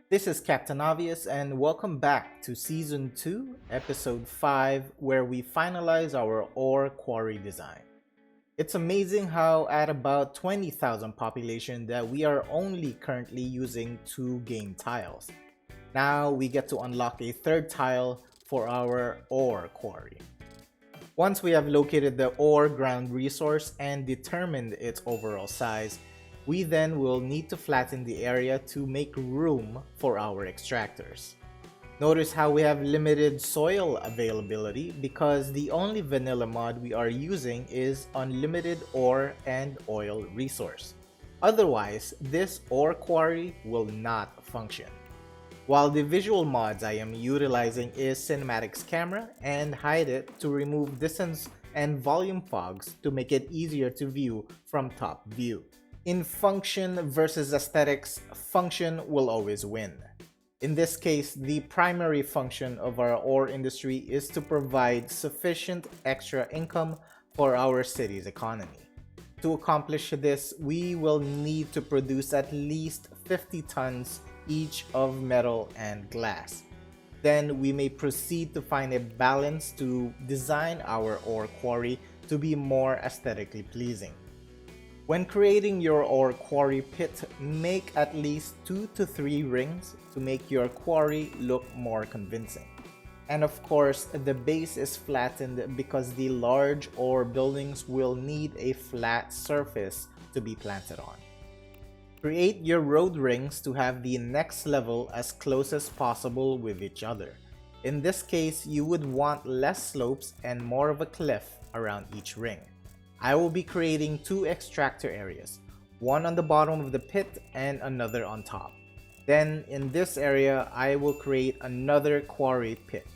This is Captain Ahvious, and welcome back to Season 2, Episode 5, where we finalize our ore quarry design. It's amazing how at about 20,000 population that we are only currently using 2 game tiles. Now we get to unlock a third tile for our ore quarry. Once we have located the ore ground resource and determined its overall size, we then will need to flatten the area to make room for our extractors. Notice how we have limited soil availability because the only vanilla mod we are using is unlimited ore and oil resource. Otherwise, this ore quarry will not function. While the visual mods I am utilizing is Cinematics Camera and Hide It to remove distance and volume fogs to make it easier to view from top view. In function versus aesthetics, function will always win. In this case, the primary function of our ore industry is to provide sufficient extra income for our city's economy. To accomplish this, we will need to produce at least 50 tons each of metal and glass. Then we may proceed to find a balance to design our ore quarry to be more aesthetically pleasing. When creating your ore quarry pit, make at least 2 to 3 rings to make your quarry look more convincing. And of course, the base is flattened because the large ore buildings will need a flat surface to be planted on. Create your road rings to have the next level as close as possible with each other. In this case, you would want less slopes and more of a cliff around each ring. I will be creating 2 extractor areas, one on the bottom of the pit and another on top. Then in this area, I will create another quarry pit.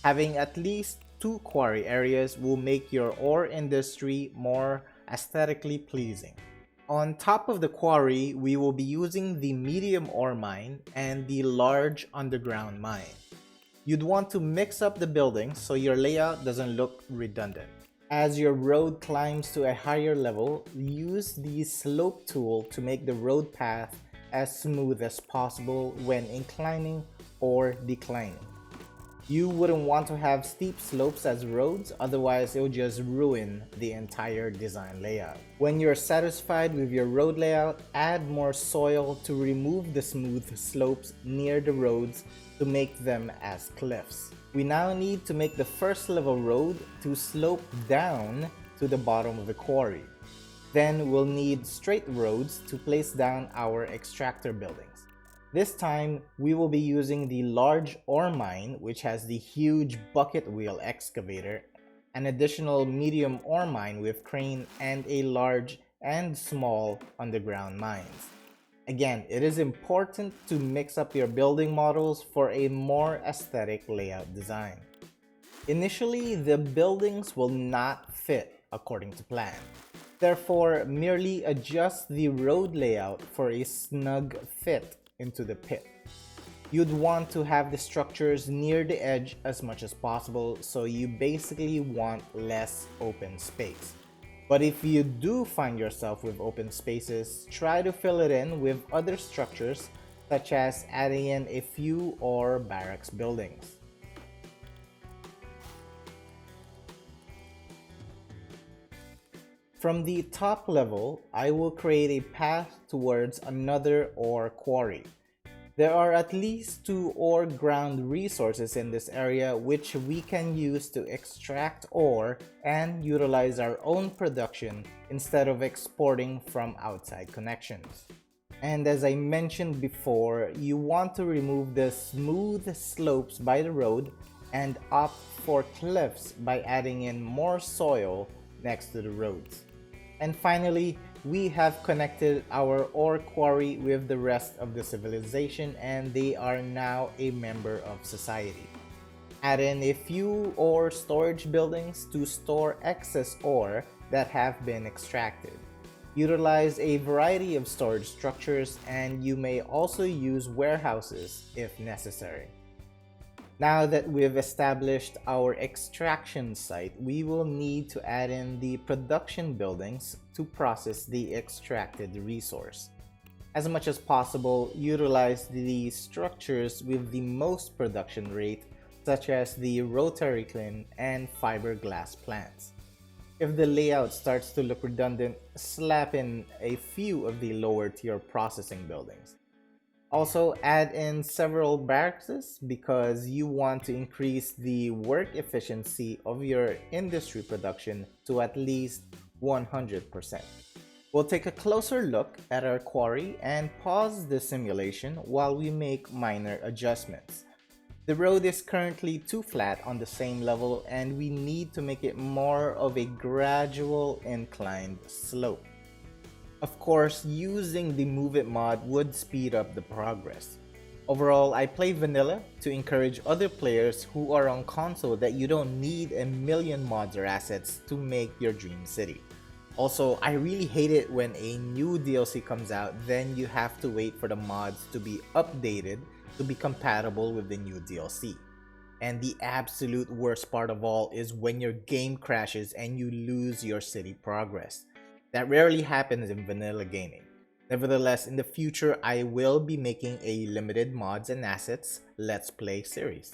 Having at least 2 quarry areas will make your ore industry more aesthetically pleasing. On top of the quarry, we will be using the medium ore mine and the large underground mine. You'd want to mix up the buildings so your layout doesn't look redundant. As your road climbs to a higher level, use the slope tool to make the road path as smooth as possible when inclining or declining. You wouldn't want to have steep slopes as roads, otherwise it will just ruin the entire design layout. When you're satisfied with your road layout, add more soil to remove the smooth slopes near the roads to make them as cliffs. We now need to make the first level road to slope down to the bottom of the quarry. Then we'll need straight roads to place down our extractor buildings. This time, we will be using the large ore mine, which has the huge bucket wheel excavator, an additional medium ore mine with crane, and a large and small underground mines. Again, it is important to mix up your building models for a more aesthetic layout design. Initially, the buildings will not fit according to plan. Therefore, merely adjust the road layout for a snug fit into the pit. You'd want to have the structures near the edge as much as possible, so you basically want less open space. But if you do find yourself with open spaces, try to fill it in with other structures, such as adding in a few ore barracks buildings. From the top level, I will create a path towards another ore quarry. There are at least 2 ore ground resources in this area which we can use to extract ore and utilize our own production instead of exporting from outside connections. And as I mentioned before, you want to remove the smooth slopes by the road and opt for cliffs by adding in more soil next to the roads. And finally, we have connected our ore quarry with the rest of the civilization, and they are now a member of society. Add in a few ore storage buildings to store excess ore that have been extracted. Utilize a variety of storage structures, and you may also use warehouses if necessary. Now that we've established our extraction site, we will need to add in the production buildings to process the extracted resource. As much as possible, utilize the structures with the most production rate, such as the rotary kiln and fiberglass plants. If the layout starts to look redundant, slap in a few of the lower tier processing buildings. Also, add in several barracks because you want to increase the work efficiency of your industry production to at least 100%. We'll take a closer look at our quarry and pause the simulation while we make minor adjustments. The road is currently too flat on the same level, and we need to make it more of a gradual inclined slope. Of course, using the Move It mod would speed up the progress. Overall, I play vanilla to encourage other players who are on console that you don't need a million mods or assets to make your dream city. Also, I really hate it when a new DLC comes out, then you have to wait for the mods to be updated to be compatible with the new DLC. And the absolute worst part of all is when your game crashes and you lose your city progress. That rarely happens in vanilla gaming. Nevertheless, in the future, I will be making a limited mods and assets Let's Play series.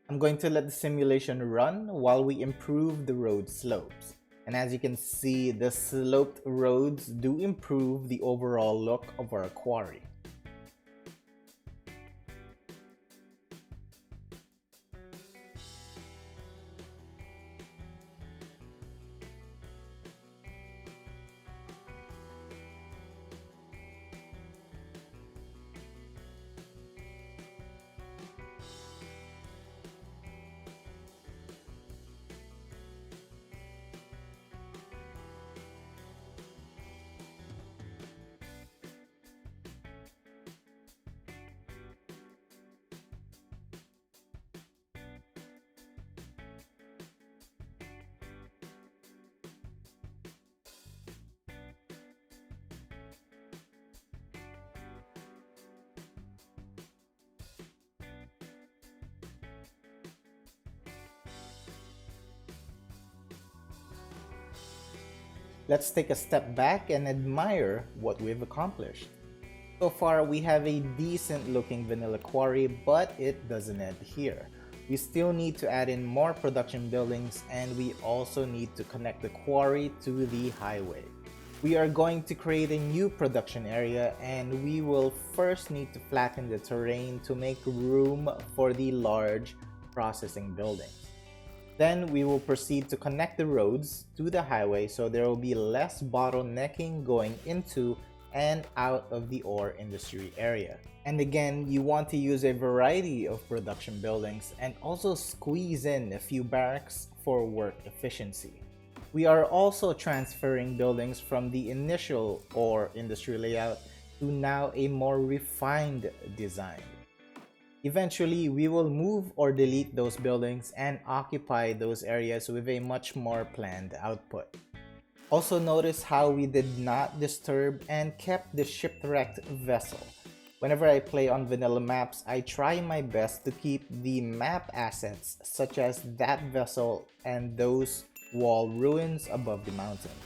I'm going to let the simulation run while we improve the road slopes. And as you can see, the sloped roads do improve the overall look of our quarry. Let's take a step back and admire what we've accomplished. So far, we have a decent looking vanilla quarry, but it doesn't end here. We still need to add in more production buildings, and we also need to connect the quarry to the highway. We are going to create a new production area, and we will first need to flatten the terrain to make room for the large processing buildings. Then we will proceed to connect the roads to the highway so there will be less bottlenecking going into and out of the ore industry area. And again, you want to use a variety of production buildings and also squeeze in a few barracks for work efficiency. We are also transferring buildings from the initial ore industry layout to now a more refined design. Eventually, we will move or delete those buildings and occupy those areas with a much more planned output. Also notice how we did not disturb and kept the shipwrecked vessel. Whenever I play on vanilla maps, I try my best to keep the map assets such as that vessel and those wall ruins above the mountain.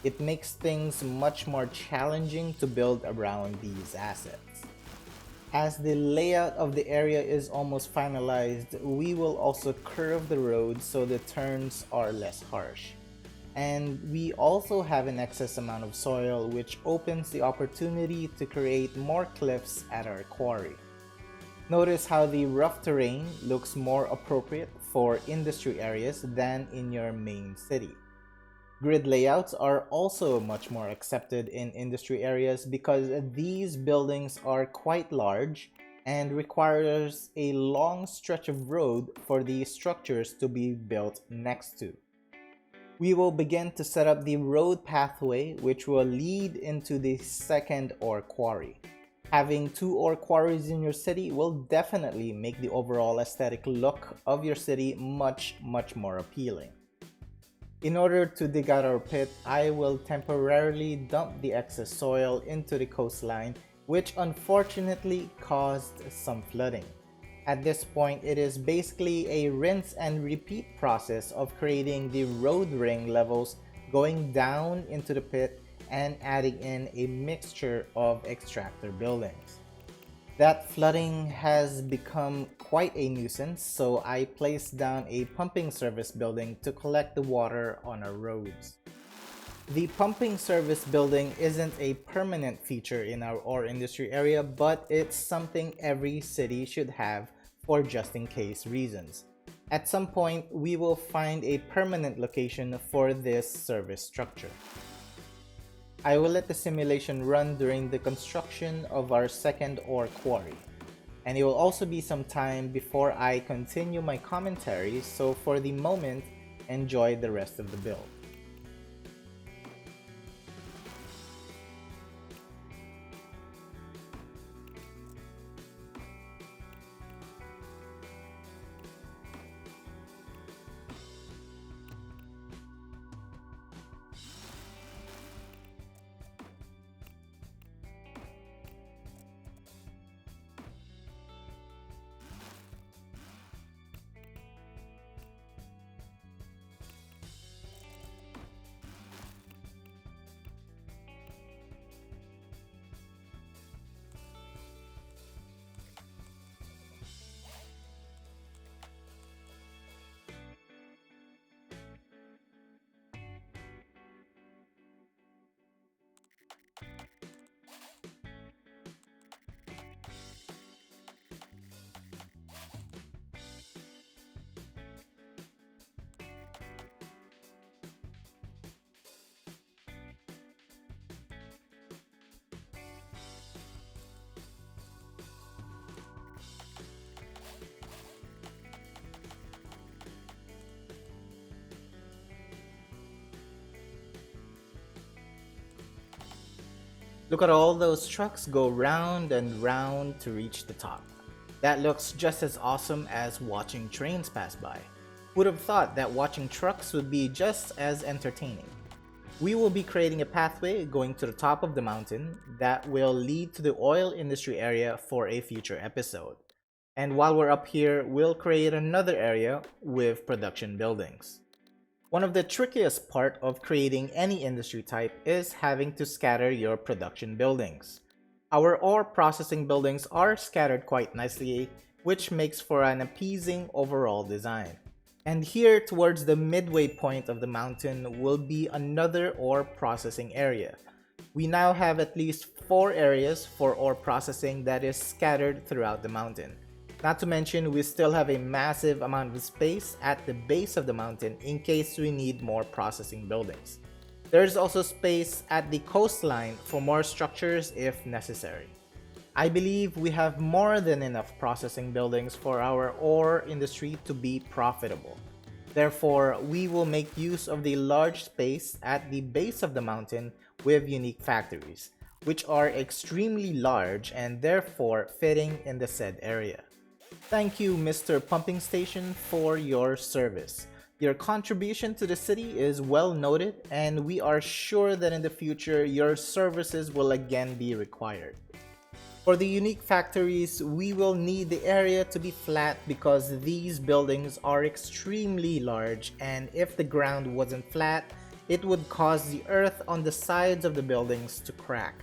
It makes things much more challenging to build around these assets. As the layout of the area is almost finalized, we will also curve the road so the turns are less harsh. And we also have an excess amount of soil, which opens the opportunity to create more cliffs at our quarry. Notice how the rough terrain looks more appropriate for industry areas than in your main city. Grid layouts are also much more accepted in industry areas because these buildings are quite large and requires a long stretch of road for the structures to be built next to. We will begin to set up the road pathway which will lead into the second ore quarry. Having two ore quarries in your city will definitely make the overall aesthetic look of your city much more appealing. In order to dig out our pit, I will temporarily dump the excess soil into the coastline, which unfortunately caused some flooding. At this point, it is basically a rinse and repeat process of creating the road ring levels going down into the pit and adding in a mixture of extractor buildings. That flooding has become quite a nuisance, so I placed down a pumping service building to collect the water on our roads. The pumping service building isn't a permanent feature in our ore industry area, but it's something every city should have for just in case reasons. At some point, we will find a permanent location for this service structure. I will let the simulation run during the construction of our second ore quarry, and it will also be some time before I continue my commentary, so for the moment, enjoy the rest of the build. Look at all those trucks go round and round to reach the top. That looks just as awesome as watching trains pass by. Who'd have thought that watching trucks would be just as entertaining? We will be creating a pathway going to the top of the mountain that will lead to the oil industry area for a future episode. And while we're up here, we'll create another area with production buildings. One of the trickiest part of creating any industry type is having to scatter your production buildings. Our ore processing buildings are scattered quite nicely, which makes for an appeasing overall design. And here towards the midway point of the mountain will be another ore processing area. We now have at least 4 areas for ore processing that is scattered throughout the mountain. Not to mention, we still have a massive amount of space at the base of the mountain in case we need more processing buildings. There's also space at the coastline for more structures if necessary. I believe we have more than enough processing buildings for our ore industry to be profitable. Therefore, we will make use of the large space at the base of the mountain with unique factories, which are extremely large and therefore fitting in the said area. Thank you, Mr. Pumping Station, for your service. Your contribution to the city is well noted, and we are sure that in the future your services will again be required. For the unique factories, we will need the area to be flat because these buildings are extremely large, and if the ground wasn't flat, it would cause the earth on the sides of the buildings to crack.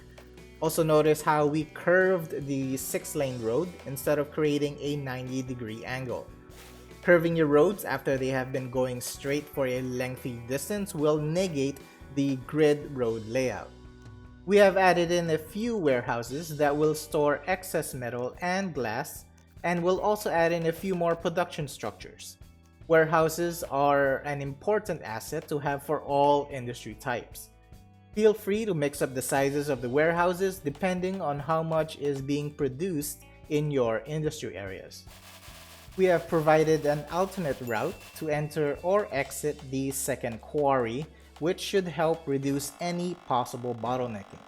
Also notice how we curved the 6-lane road instead of creating a 90-degree angle. Curving your roads after they have been going straight for a lengthy distance will negate the grid road layout. We have added in a few warehouses that will store excess metal and glass, and we'll also add in a few more production structures. Warehouses are an important asset to have for all industry types. Feel free to mix up the sizes of the warehouses depending on how much is being produced in your industry areas. We have provided an alternate route to enter or exit the second quarry, which should help reduce any possible bottlenecking.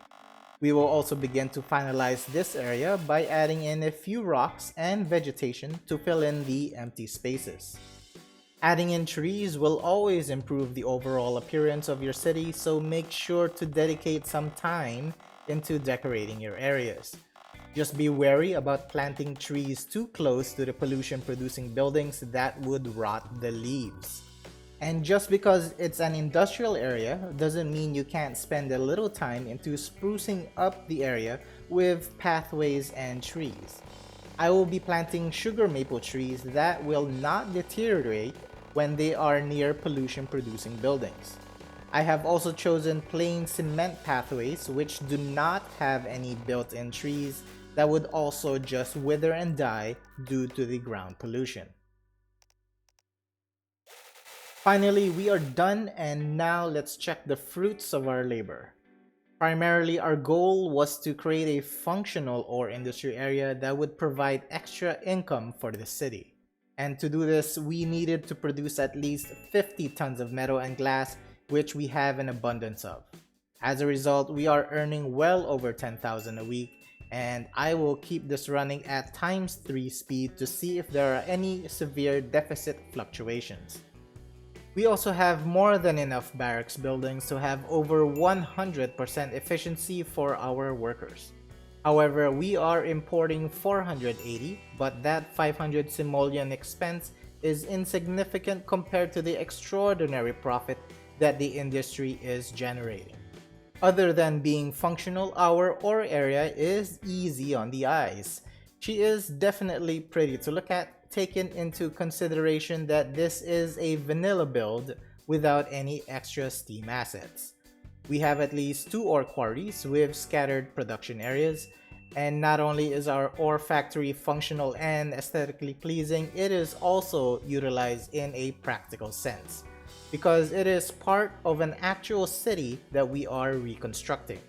We will also begin to finalize this area by adding in a few rocks and vegetation to fill in the empty spaces. Adding in trees will always improve the overall appearance of your city, so make sure to dedicate some time into decorating your areas. Just be wary about planting trees too close to the pollution-producing buildings that would rot the leaves. And just because it's an industrial area doesn't mean you can't spend a little time into sprucing up the area with pathways and trees. I will be planting sugar maple trees that will not deteriorate when they are near pollution producing buildings. I have also chosen plain cement pathways which do not have any built-in trees that would also just wither and die due to the ground pollution. Finally, we are done, and now let's check the fruits of our labor. Primarily, our goal was to create a functional ore industry area that would provide extra income for the city. And to do this, we needed to produce at least 50 tons of metal and glass, which we have an abundance of. As a result, we are earning well over 10,000 a week, and I will keep this running at ×3 speed to see if there are any severe deficit fluctuations. We also have more than enough barracks buildings to have over 100% efficiency for our workers. However, we are importing 480, but that 500 simoleon expense is insignificant compared to the extraordinary profit that the industry is generating. Other than being functional, our ore area is easy on the eyes. She is definitely pretty to look at, taken into consideration that this is a vanilla build without any extra steam assets. We have at least 2 ore quarries with scattered production areas, and not only is our ore factory functional and aesthetically pleasing, it is also utilized in a practical sense, because it is part of an actual city that we are reconstructing.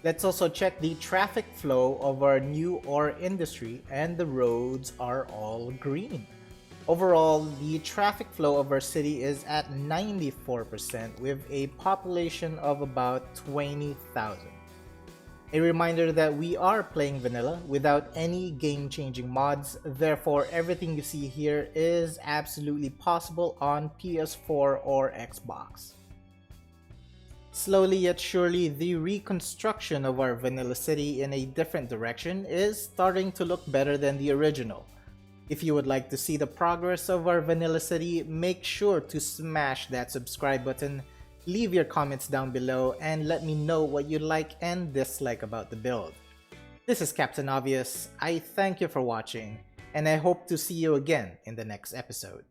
Let's also check the traffic flow of our new ore industry, and the roads are all green. Overall, the traffic flow of our city is at 94% with a population of about 20,000. A reminder that we are playing vanilla without any game-changing mods, therefore everything you see here is absolutely possible on PS4 or Xbox. Slowly yet surely, the reconstruction of our vanilla city in a different direction is starting to look better than the original. If you would like to see the progress of our vanilla city, make sure to smash that subscribe button, leave your comments down below, and let me know what you like and dislike about the build. This is Captain Ahvious. I thank you for watching, and I hope to see you again in the next episode.